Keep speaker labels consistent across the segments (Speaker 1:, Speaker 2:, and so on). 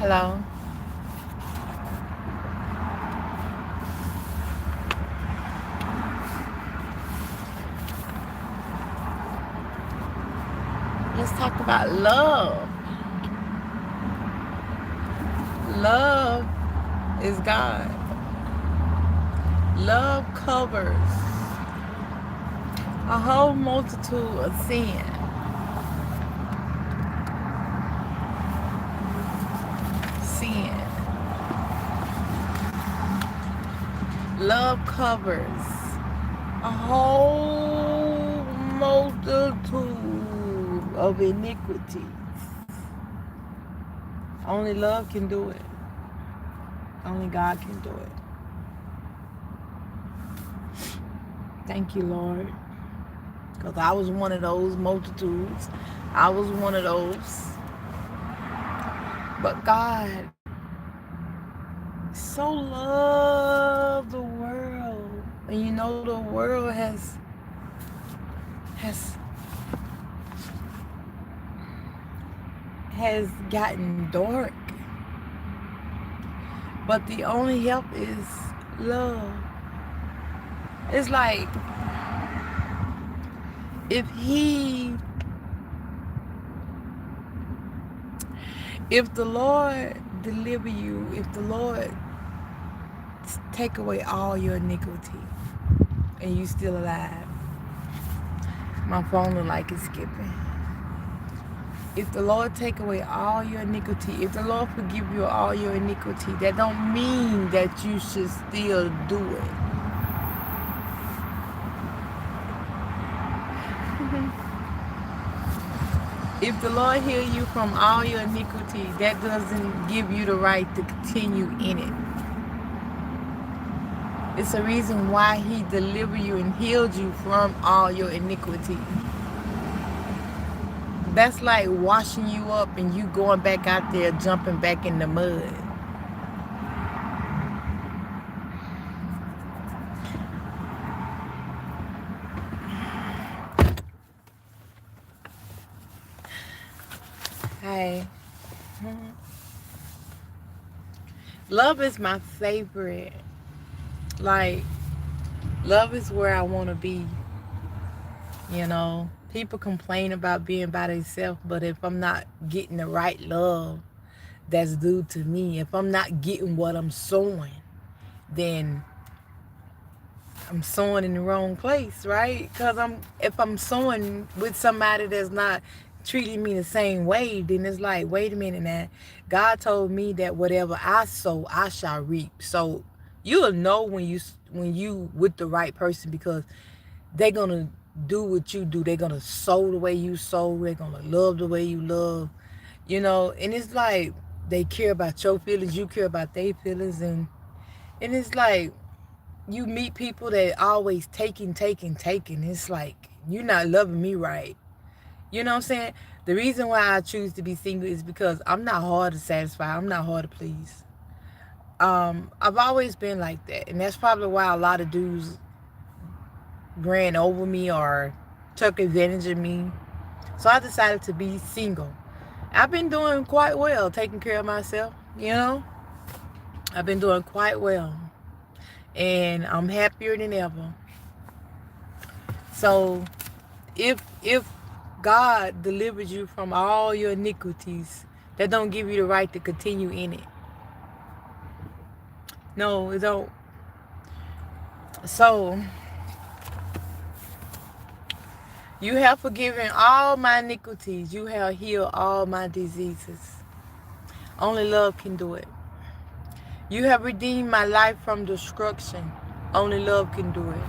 Speaker 1: Hello. Let's talk about love. Love is God. Love covers a whole multitude of sin. Sin. Love covers a whole multitude of iniquities. Only love can do it. Only God can do it. Thank you, Lord. Because I was one of those multitudes. I was one of those. But God so loved the world. And you know the world has has gotten dark. But the only help is love. It's like if the Lord deliver you, if the Lord take away all your iniquity and you still alive, my phone look like it's skipping. If the Lord take away all your iniquity, if the Lord forgive you all your iniquity, that don't mean that you should still do it. If the Lord heal you from all your iniquity, that doesn't give you the right to continue in it. It's a reason why He delivered you and healed you from all your iniquity. That's like washing you up and you going back out there jumping back in the mud. Hey. Love is my favorite. Like, love is where I want to be. You know, people complain about being by themselves, but if I'm not getting the right love that's due to me, if I'm not getting what I'm sowing, then I'm sowing in the wrong place, right? Because if I'm sowing with somebody that's not treating me the same way, then it's like, wait a minute now. God told me that whatever I sow, I shall reap. So you'll know when you with the right person, because they're gonna do what you do. They're gonna sow the way you sow. They're gonna love the way you love. And it's like they care about your feelings, you care about their feelings, and it's like you meet people that always taking. It's like, you're not loving me right. You know what I'm saying? The reason why I choose to be single is because I'm not hard to satisfy. I'm not hard to please. I've always been like that. And that's probably why a lot of dudes ran over me or took advantage of me. So I decided to be single. I've been doing quite well, taking care of myself. I've been doing quite well. And I'm happier than ever. So if God delivers you from all your iniquities, that don't give you the right to continue in it. No, it don't. So you have forgiven all my iniquities. You have healed all my diseases. Only love can do it. You have redeemed my life from destruction. Only love can do it.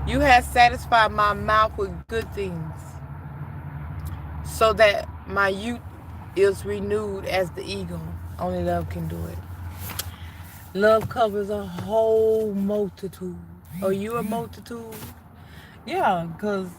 Speaker 1: You have satisfied my mouth with good things, so that my youth is renewed as the eagle. Only love can do it. Love covers a whole multitude. Are you a multitude? Yeah, because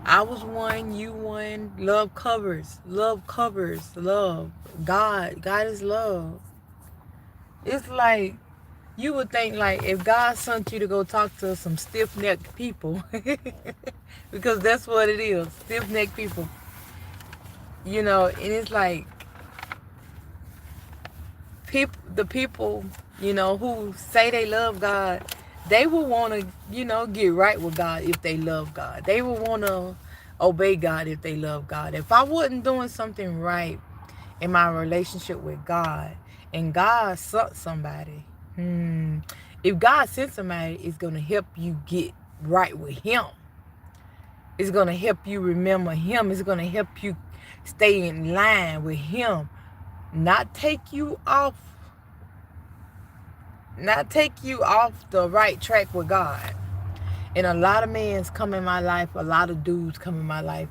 Speaker 1: I was one, you one. Love covers. Love covers love. God is love. It's like, you would think, like, if God sent you to go talk to some stiff-necked people, because that's what it is, stiff-necked people. And it's like, the people, you know, who say they love God, they will want to, you know, get right with God if they love God. They will want to obey God if they love God. If I wasn't doing something right in my relationship with God, and God sent somebody, if God sent somebody, it's going to help you get right with Him. It's going to help you remember Him. It's going to help you stay in line with Him. Not take you off the right track with God. And a lot of men come in my life, a lot of dudes come in my life,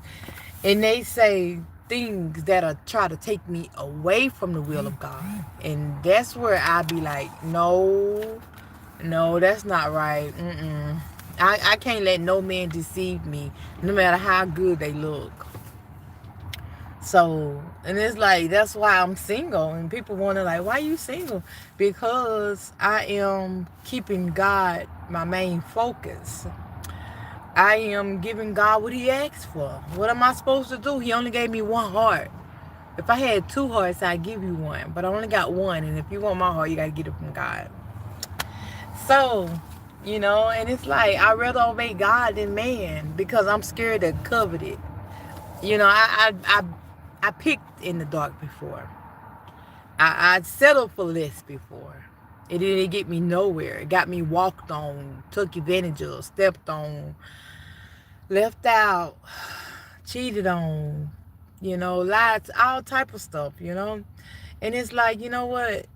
Speaker 1: and they say things that are try to take me away from the will of God. And that's where I be like, no, that's not right. I can't let no man deceive me, no matter how good they look. So, and it's like, that's why I'm single. And people wonder, like, why are you single? Because I am keeping God my main focus. I am giving God what He asked for. What am I supposed to do? He only gave me one heart. If I had two hearts, I'd give you one. But I only got one. And if you want my heart, you got to get it from God. So, you know, and it's like, I'd rather obey God than man, because I'm scared to covet it. You know, I picked in the dark before. I'd settled for less before. It didn't get me nowhere. It got me walked on, took advantage of, stepped on, left out, cheated on, you know, lied, all type of stuff, you know. And it's like, you know what?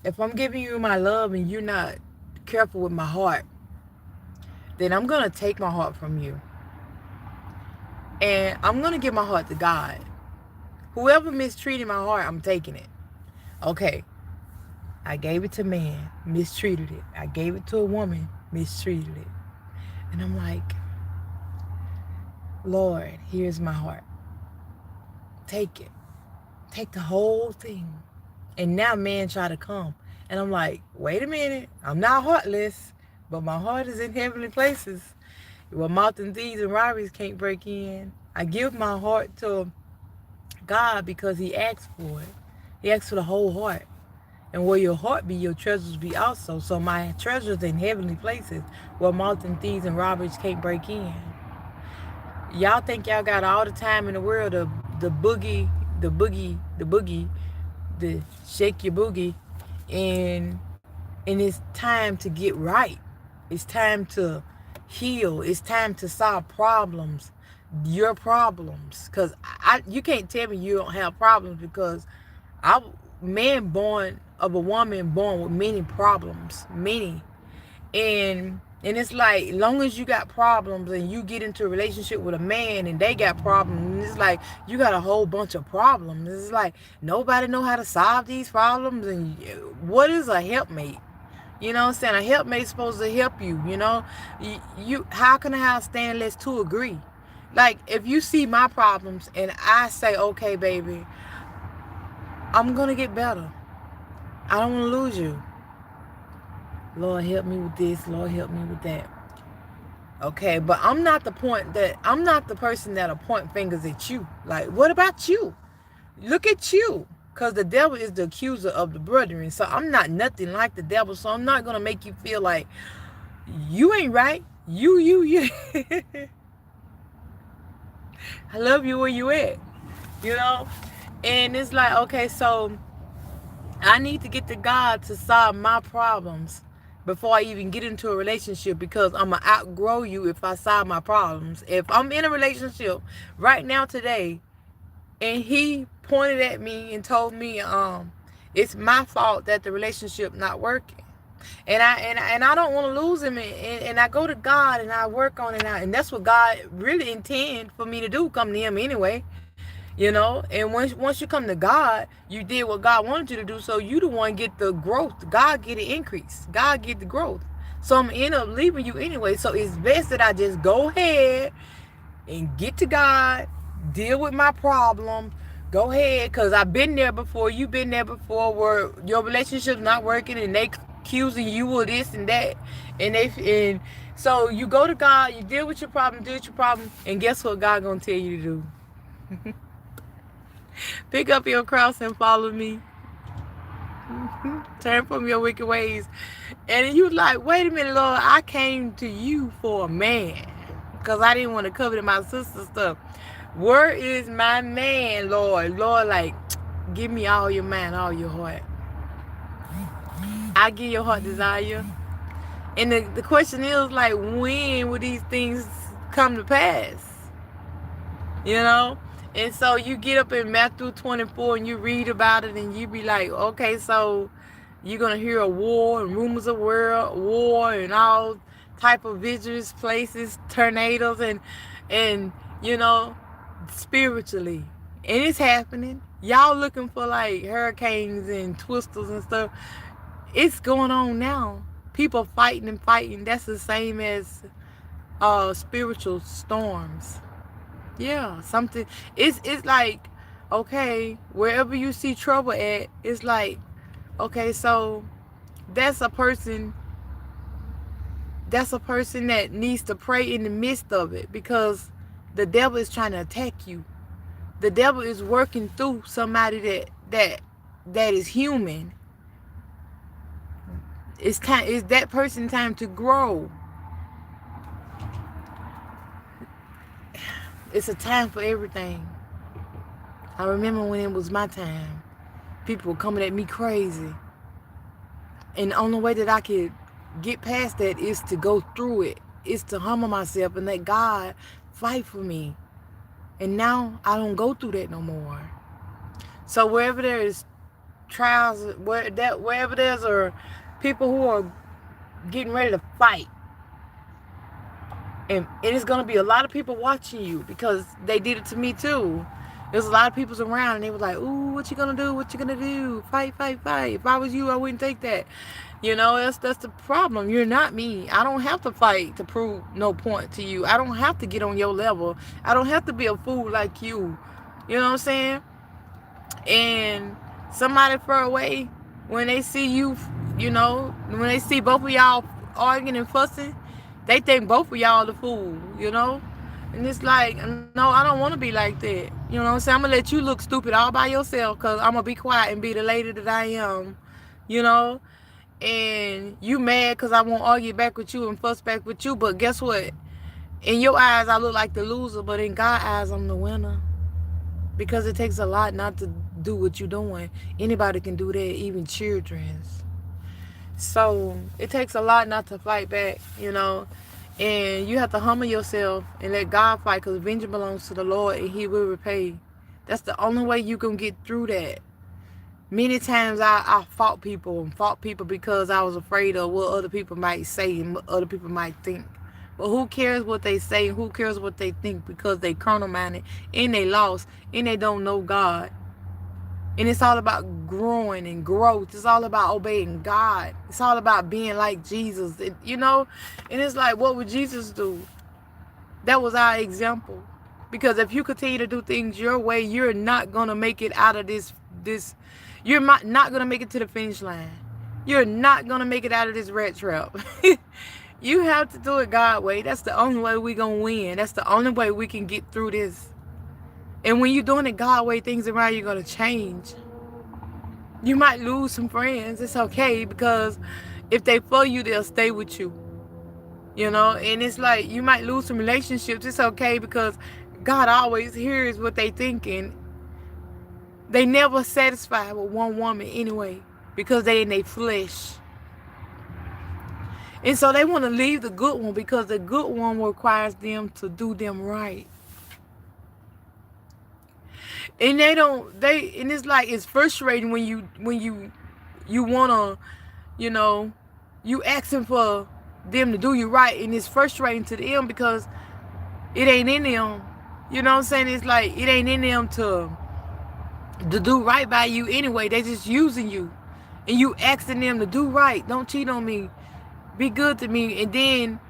Speaker 1: If I'm giving you my love and you're not careful with my heart, then I'm going to take my heart from you. And I'm going to give my heart to God. Whoever mistreated my heart, I'm taking it. Okay. I gave it to man, mistreated it. I gave it to a woman, mistreated it. And I'm like, Lord, here's my heart. Take it. Take the whole thing. And now man try to come. And I'm like, wait a minute. I'm not heartless, but my heart is in heavenly places where moth and thieves and robberies can't break in. I give my heart to God because He asked for it. He asked for the whole heart. And where your heart be, your treasures be also. So my treasures in heavenly places where moth and thieves and robbers can't break in. Y'all think y'all got all the time in the world to the boogie, the shake your boogie, and it's time to get right. It's time to heal. It's time to solve problems, your problems. Because you can't tell me you don't have problems, because man born of a woman born with many problems, many. And it's like, long as you got problems and you get into a relationship with a man and they got problems, it's like you got a whole bunch of problems. It's like nobody know how to solve these problems. And what is a helpmate? You know what I'm saying? A helpmate's supposed to help you, you know? How can a house stand unless two agree? Like, if you see my problems and I say, okay, baby, I'm going to get better. I don't want to lose you. Lord, help me with this. Lord, help me with that. Okay, but I'm not the person that'll point fingers at you. Like, what about you? Look at you. Because the devil is the accuser of the brethren. So I'm not nothing like the devil. So I'm not going to make you feel like you ain't right. You. I love you where you at. You know? And it's like, okay, so I need to get to God to solve my problems before I even get into a relationship, because I'm going to outgrow you if I solve my problems. If I'm in a relationship right now today and he pointed at me and told me it's my fault that the relationship not working, and I don't want to lose him, and I go to God and I work on it now, and that's what God really intend for me to do, come to Him anyway. You know, and once you come to God, you did what God wanted you to do, so you the one get the growth. God get the increase. God get the growth. So I'm end up leaving you anyway. So it's best that I just go ahead and get to God, deal with my problem. Go ahead, because I've been there before. You've been there before, where your relationship's not working and they accusing you of this and that. And so you go to God, you deal with your problem, and guess what God gonna tell you to do? Pick up your cross and follow me. turn from your wicked ways. And you like, wait a minute, Lord, I came to you for a man. Because I didn't want to covet my sister's stuff. Where is my man, Lord? Lord, like, give me all your mind, all your heart. I give your heart desire. And the question is, like, when will these things come to pass? You know? And so you get up in Matthew 24 and you read about it and you be like, okay, so you're going to hear a war and rumors of war and all type of vicious places, tornadoes and you know, spiritually. And it's happening. Y'all looking for like hurricanes and twisters and stuff. It's going on now. People fighting and fighting. That's the same as spiritual storms. Yeah, something. It's like, okay, wherever you see trouble at, it's like, okay, so that's a person. That's a person that needs to pray in the midst of it, because the devil is trying to attack you. The devil is working through somebody that is human. It's time. It's that person time to grow. It's a time for everything. I remember when it was my time, people were coming at me crazy. And the only way that I could get past that is to go through it. Is to humble myself and let God fight for me. And now I don't go through that no more. So wherever there is trials, wherever there's or people who are getting ready to fight, and it's going to be a lot of people watching you, because they did it to me too. There's a lot of people around and they were like, ooh, what you gonna do? What you gonna do? Fight, fight, fight. If I was you, I wouldn't take that. You know, that's the problem. You're not me. I don't have to fight to prove no point to you. I don't have to get on your level. I don't have to be a fool like you. You know what I'm saying? And somebody far away, when they see you, you know, when they see both of y'all arguing and fussing, they think both of y'all the fool, you know? And it's like, no, I don't want to be like that. You know what I'm saying? I'm going to let you look stupid all by yourself, because I'm going to be quiet and be the lady that I am, you know? And you mad because I won't argue back with you and fuss back with you. But guess what? In your eyes, I look like the loser. But in God's eyes, I'm the winner. Because it takes a lot not to do what you're doing. Anybody can do that, even children's. So it takes a lot not to fight back, you know. And you have to humble yourself and let God fight, because vengeance belongs to the Lord and He will repay. That's the only way you can get through that. Many times I fought people because I was afraid of what other people might say and what other people might think. But who cares what they say and who cares what they think, because they carnal-minded and they lost and they don't know God. And it's all about growing and growth. It's all about obeying God. It's all about being like Jesus. You know? And it's like, what would Jesus do? That was our example. Because if you continue to do things your way, you're not going to make it out of this. You're not going to make it to the finish line. You're not going to make it out of this rat trap. You have to do it God's way. That's the only way we're going to win. That's the only way we can get through this. And when you're doing it God's way, things around you are going to change. You might lose some friends. It's okay, because if they for you, they'll stay with you. You know, and it's like you might lose some relationships. It's okay, because God always hears what they thinking. They never satisfied with one woman anyway, because they in their flesh. And so they want to leave the good one, because the good one requires them to do them right. And and it's like, it's frustrating when you want to, you know, you asking for them to do you right, and it's frustrating to them because it ain't in them. You know what I'm saying? It's like, it ain't in them to do right by you anyway. They just using you, and you asking them to do right. Don't cheat on me. Be good to me. And then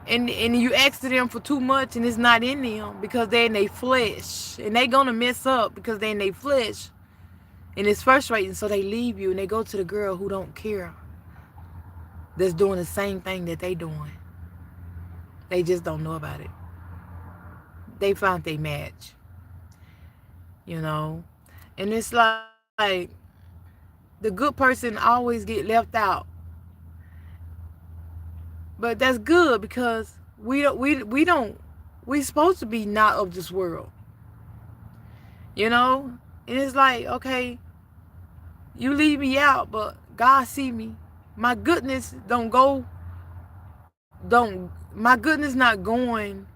Speaker 1: and you ask them for too much, and it's not in them, because they're in their flesh, and they gonna mess up because they're in their flesh, and it's frustrating. So they leave you and they go to the girl who don't care, that's doing the same thing that they doing. They just don't know about it. They found their match, you know. And it's like, the good person always get left out. But that's good because we supposed to be not of this world. You know? And it's like, okay, you leave me out, but God see me. My goodness my goodness not going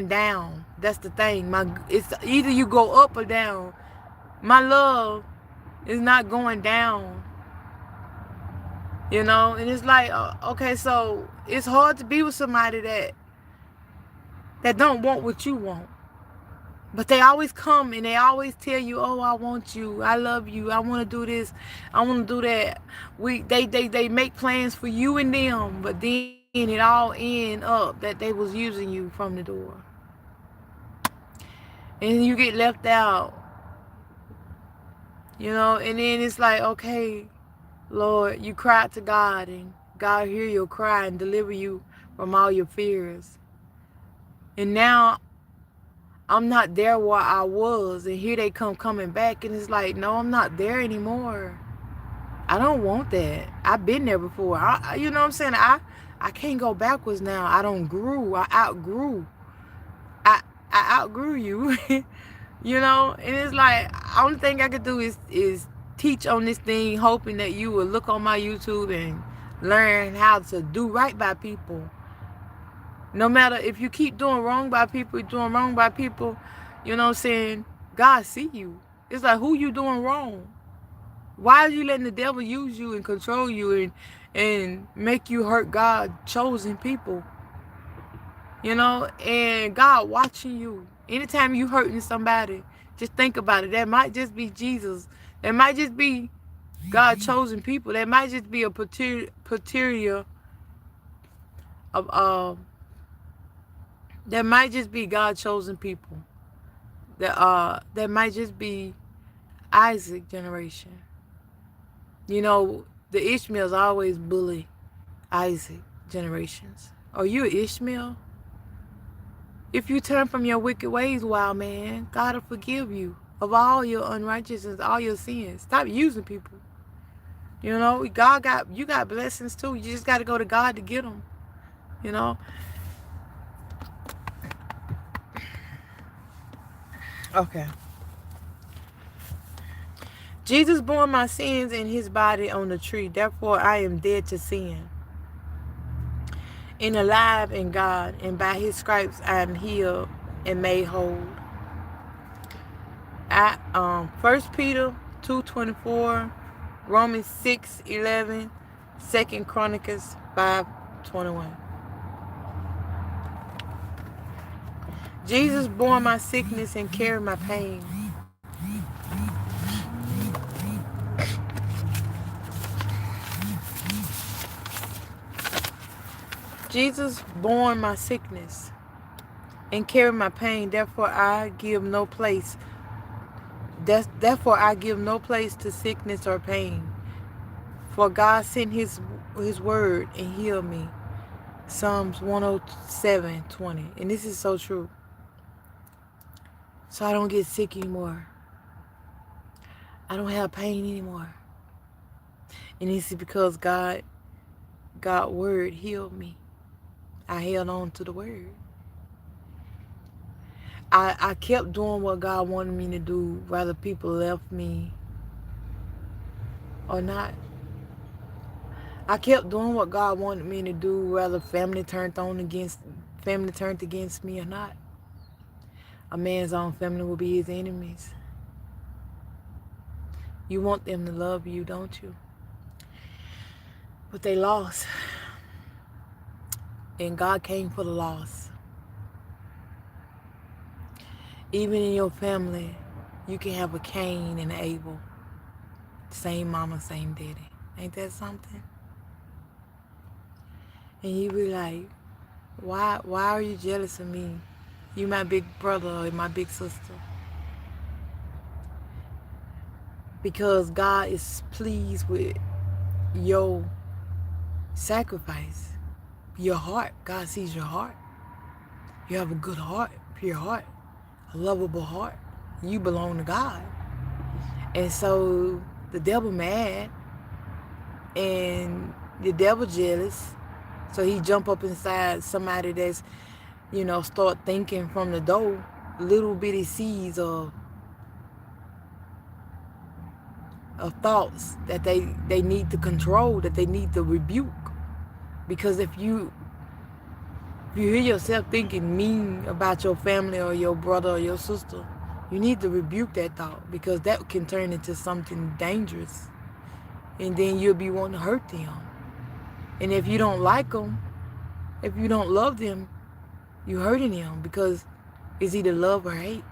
Speaker 1: down. That's the thing. It's either you go up or down. My love is not going down. You know, and it's like, okay, so it's hard to be with somebody that don't want what you want. But they always come and they always tell you, oh, I want you, I love you, I want to do this, I want to do that. They make plans for you and them, but then it all end up that they was using you from the door. And you get left out. You know, and then it's like, okay, Lord, you cried to God, and God hear your cry and deliver you from all your fears. And now I'm not there where I was, and here they coming back, and it's like, no, I'm not there anymore. I don't want that. I've been there before. You know what I'm saying? I can't go backwards now. I don't grew. I outgrew. I outgrew you. You know, and it's like, only thing I could do is teach on this thing, hoping that you will look on my YouTube and learn how to do right by people. No matter if you keep doing wrong by people, you know what I'm saying? God see you. It's like, who you doing wrong? Why are you letting the devil use you and control you and make you hurt God chosen people? You know, and God watching you. Anytime you hurting somebody, just think about it. That might just be Jesus. That might just be God chosen people. That might just be a criteria of that might just be God chosen people. That might just be Isaac generation. You know, the Ishmaels always bully Isaac generations. Are you an Ishmael? If you turn from your wicked ways, wild man, God will forgive you of all your unrighteousness, all your sins. Stop using people. You know, you got blessings too. You just got to go to God to get them. You know. Okay. Jesus bore my sins in his body on the tree. Therefore, I am dead to sin and alive in God, and by his stripes I am healed and made whole. 1 Peter 2:24, Romans 6:11, 2 Chronicles 5:21. Jesus bore my sickness and carried my pain. Jesus bore my sickness and carried my pain. Therefore I give no place to sickness or pain. For God sent his word and healed me. Psalms 107:20. And this is so true. So I don't get sick anymore. I don't have pain anymore. And this is because God's word healed me. I held on to the word. I kept doing what God wanted me to do, whether people left me or not. I kept doing what God wanted me to do, whether family turned against me or not. A man's own family will be his enemies. You want them to love you, don't you? But they lost. And God came for the lost. Even in your family, you can have a Cain and an Abel. Same mama, same daddy. Ain't that something? And you be like, why are you jealous of me? You my big brother or my big sister. Because God is pleased with your sacrifice. Your heart. God sees your heart. You have a good heart, pure heart, a lovable heart. You belong to God. And so the devil mad, and the devil jealous. So he jump up inside somebody that's, start thinking from the door little bitty seeds of thoughts that they need to control, that they need to rebuke. Because if you hear yourself thinking mean about your family or your brother or your sister, you need to rebuke that thought, because that can turn into something dangerous. And then you'll be wanting to hurt them. And if you don't like them, if you don't love them, you hurting them, because it's either love or hate.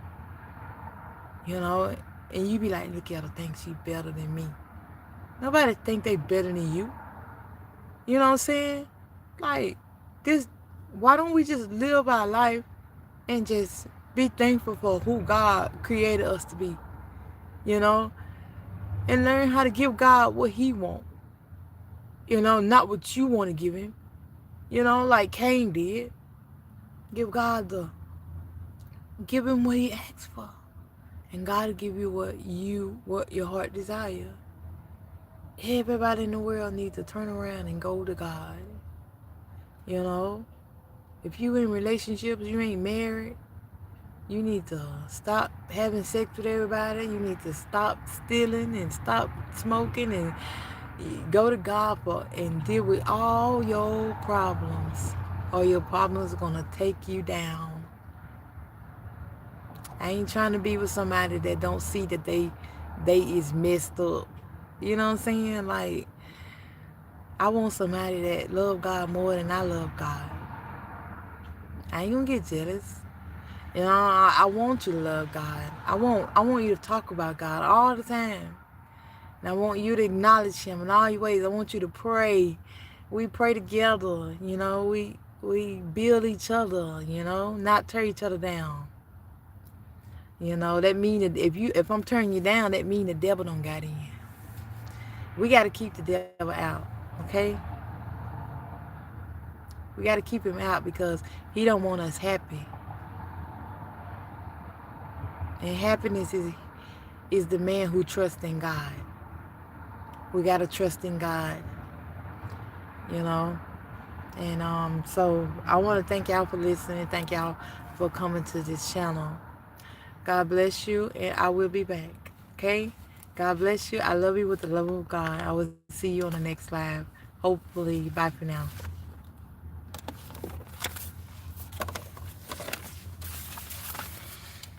Speaker 1: You know? And you be like, look at her, think she better than me. Nobody think they better than you. You know what I'm saying? Like, this, why don't we just live our life and just be thankful for who God created us to be, you know, and learn how to give God what he wants, not what you want to give him, like Cain did. Give him what he asked for, and God will give you what your heart desire. Everybody in the world needs to turn around and go to God, you know. If you in relationships, you ain't married, you need to stop having sex with everybody. You need to stop stealing and stop smoking and go to God and deal with all your problems, or your problems are going to take you down. I ain't trying to be with somebody that don't see that they is messed up. You know what I'm saying? Like, I want somebody that love God more than I love God. I ain't gonna get jealous. I want you to love God. I want you to talk about God all the time. And I want you to acknowledge him in all your ways. I want you to pray. We pray together, we build each other, not tear each other down. That mean that if I'm turning you down, that mean the devil don't got in. We gotta keep the devil out, okay? We gotta keep him out, because he don't want us happy. And happiness is the man who trusts in God. We gotta trust in God, you know. And so I want to thank y'all for listening. Thank y'all for coming to this channel. God bless you, and I will be back. Okay? God bless you. I love you with the love of God. I will see you on the next live. Hopefully. Bye for now.